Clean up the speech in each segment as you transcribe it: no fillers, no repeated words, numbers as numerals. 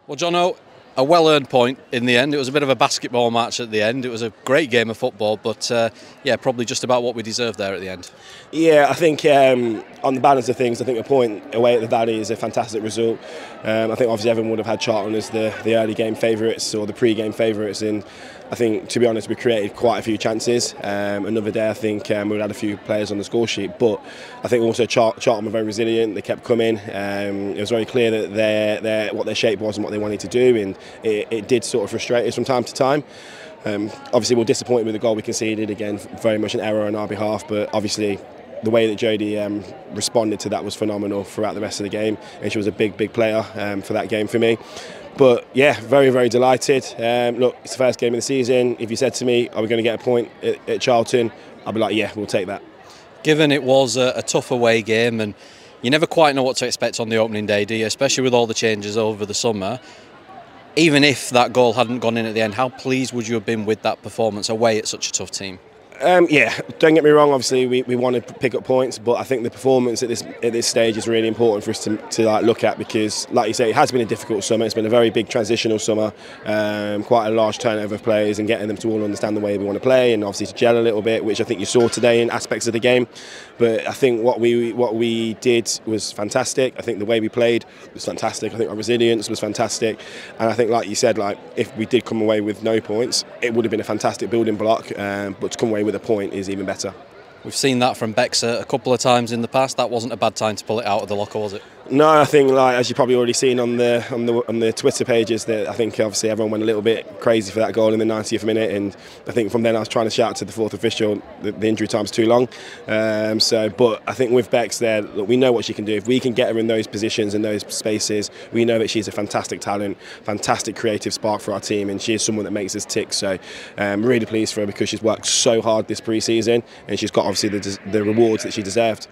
Well, Jono, a well-earned point in the end. It was a bit of a basketball match at the end. It was a great game of football, but yeah, probably just about what we deserved there at the end. Yeah, I think on the balance of things, I think a point away at the Valley is a fantastic result. I think obviously everyone would have had Charlton as the early game favourites or the pre-game favourites, and I think, to be honest, we created quite a few chances. Another day, I think we had a few players on the score sheet, but I think also Charlton were very resilient. They kept coming. It was very clear that what their shape was and what they wanted to do, and it did sort of frustrate us from time to time. Obviously, we're disappointed with the goal we conceded. Again, very much an error on our behalf, but obviously the way that Jodie responded to that was phenomenal throughout the rest of the game, and she was a big player for that game for me. But yeah, very delighted. Look, it's the first game of the season. If you said to me, are we going to get a point at Charlton, I'd be like, yeah, we'll take that. Given it was a tough away game, and you never quite know what to expect on the opening day, do you? Especially with all the changes over the summer. Even if that goal hadn't gone in at the end, how pleased would you have been with that performance away at such a tough team? Yeah, don't get me wrong. Obviously, we want to pick up points, but I think the performance at this stage is really important for us to like look at, because, like you say, it has been a difficult summer. It's been a very big transitional summer, quite a large turnover of players, and getting them to all understand the way we want to play, and obviously to gel a little bit, which I think you saw today in aspects of the game. But I think what we did was fantastic. I think the way we played was fantastic. I think our resilience was fantastic, and I think, like you said, like if we did come away with no points, it would have been a fantastic building block. But to come away with a point is even better. We've seen that from Bex a couple of times in the past. That wasn't a bad time to pull it out of the locker, was it? No, I think, like, as you've probably already seen on the Twitter pages, that I think obviously everyone went a little bit crazy for that goal in the 90th minute, and I think from then I was trying to shout to the fourth official the injury time's too long. But I think with Bex there, look, we know what she can do. If we can get her in those positions and those spaces, we know that she's a fantastic talent, fantastic creative spark for our team, and she is someone that makes us tick. So I'm really pleased for her, because she's worked so hard this pre-season, and she's got obviously the rewards that she deserved.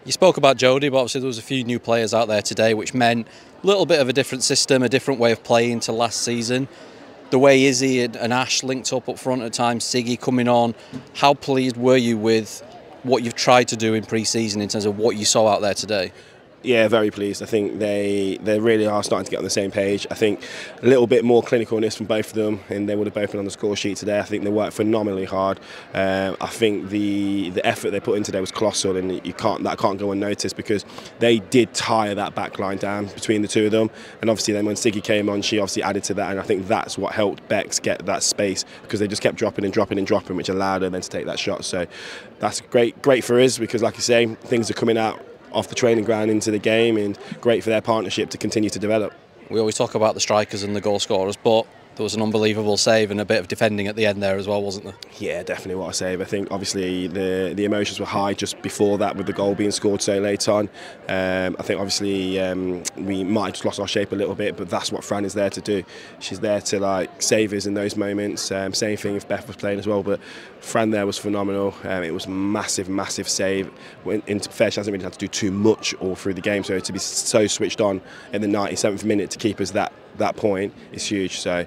You spoke about Jodie, but obviously there was a few new players out there today, which meant a little bit of a different system, a different way of playing to last season. The way Izzy and Ash linked up front at times, Siggy coming on, how pleased were you with what you've tried to do in pre-season in terms of what you saw out there today? Yeah, very pleased. I think they really are starting to get on the same page. I think a little bit more clinicalness from both of them, and they would have both been on the score sheet today. I think they worked phenomenally hard. I think the effort they put in today was colossal, and that can't go unnoticed, because they did tire that back line down between the two of them. And obviously then when Siggy came on, she obviously added to that, and I think that's what helped Bex get that space, because they just kept dropping, which allowed her then to take that shot. So that's great for us, because, like I say, things are coming out off the training ground into the game, and great for their partnership to continue to develop. We always talk about the strikers and the goal scorers, but there was an unbelievable save and a bit of defending at the end there as well, wasn't there? Yeah, definitely what a save. I think obviously the emotions were high just before that, with the goal being scored so late on. I think obviously we might have just lost our shape a little bit, but that's what Fran is there to do. She's there to like save us in those moments. Same thing if Beth was playing as well, but Fran there was phenomenal. It was a massive save. Into fair, she hasn't really had to do too much all through the game, so to be so switched on in the 97th minute to keep us that point is huge. So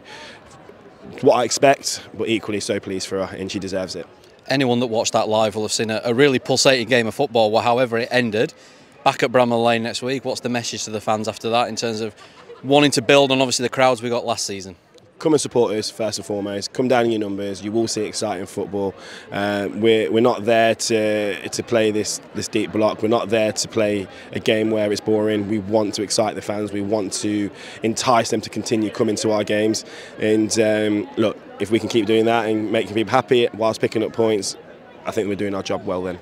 what I expect, but equally so pleased for her, and she deserves it. Anyone that watched that live will have seen a really pulsating game of football, however it ended. Back at Bramall Lane next week, what's the message to the fans after that in terms of wanting to build on obviously the crowds we got last season? Come and support us first and foremost. Come down in your numbers. You will see exciting football. We're not there to play this deep block. We're not there to play a game where it's boring. We want to excite the fans. We want to entice them to continue coming to our games. And look, if we can keep doing that and making people happy whilst picking up points, I think we're doing our job well then.